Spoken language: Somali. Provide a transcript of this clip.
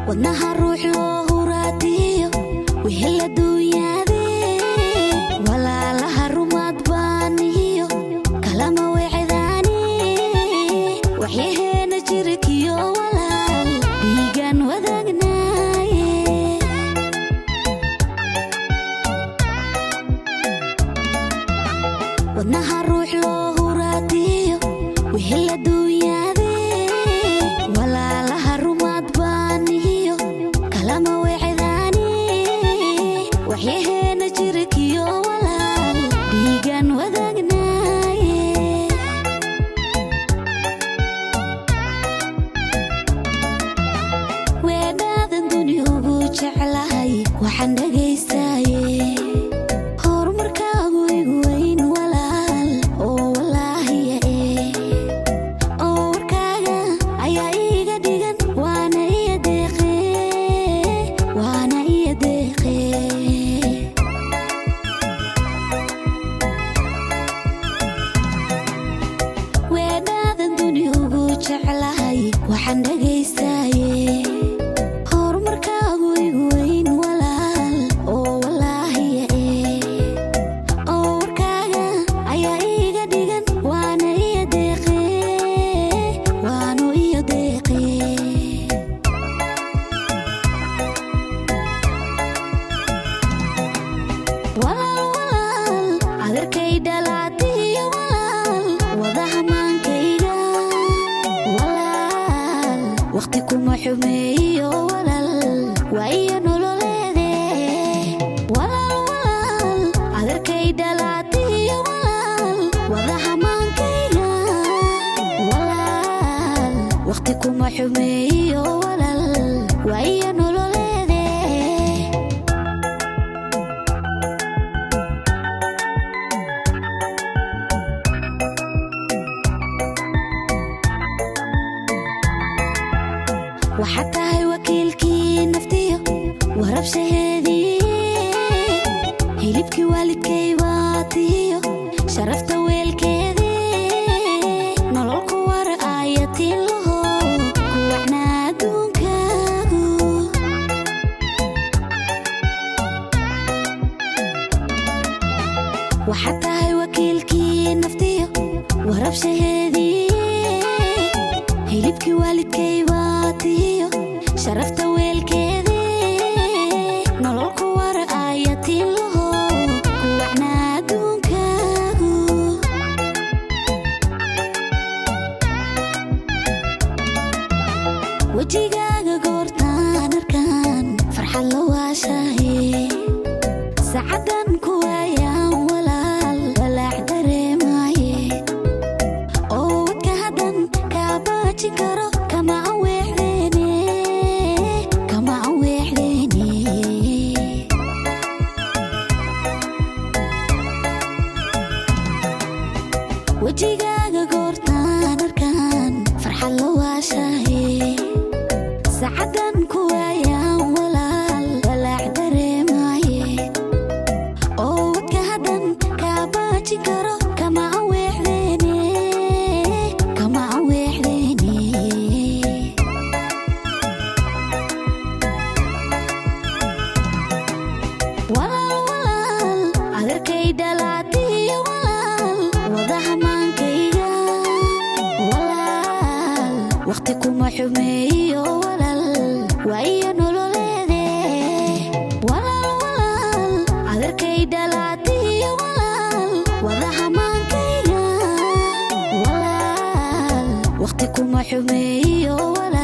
wadnaha ruux loo huraadiyo wixii la duunyaaday walaalaha rumaad baaniyo kalama weecdaani waxyaheena jirkiyo walaal dhiigan wadaagnaaye wadnaha ruux loo huraadiyo wixii la duunyaaday walaalaha rumaad baaniyo kalama weecdaani waxyaheena jirkiyo walaal dhiigan wadaagnaaye weedhaadan duni ugu jeclahay waxaan dhagaystaye horumarkaagu igu weyn walaal oo walaahiya oo warkaaga ayaa iiga dhigan waana iya deeqe weedhaadan duni ugu jeclahay waxaan dhagaystaye horumarkaagu igu weyn walaal oo walaahiya oo warkaaga ayaa iiga dhigan waana iya deeqe walaal adeerkay dhalaatiyo walaal wadaha maankayga walaal waqti kuma xumeeyo walaal waa iyo nololeede walaal adeerkay dhalaatiyo walaal wadaha maankayga walaal waqti kuma xumeeyo walaal waa iyo nololeede waxaad tahay wakiilkii naftiyo warabshaheedii hilibkii waalidkay baatiyo sharafta weelkeedii nololku war aayatiin laho ku wacnaa adduunkaagu waxaad tahay wakiilkii naftiyo warabshaheedii hilibkii waalidkay baatiyo sharafta weelkeedii nololku war aayatiin laho ku wacnaa adduunkaagu wejigaaga goortaan arkaan farxad la waashahe saacadan ku waayaan walaal walaac dareemaaye oo wadka haddan kaa baajin karo kama aan weexdeene wejigaaga goortaan arkaan farxad la waashahe saacadan ku waayaan walaal walaac dareemaaye oo wadka haddan kaa baajin karo kama aan weexdeene walaal adeerkay dhalaatiyo walaal wadaha maankayga walaal waqti kuma xumeeyo walaal waa iyo nololeede walaal adeerkay dhalaatiyo walaal wadaha maankayga walaal waqti kuma xumeeyo walaal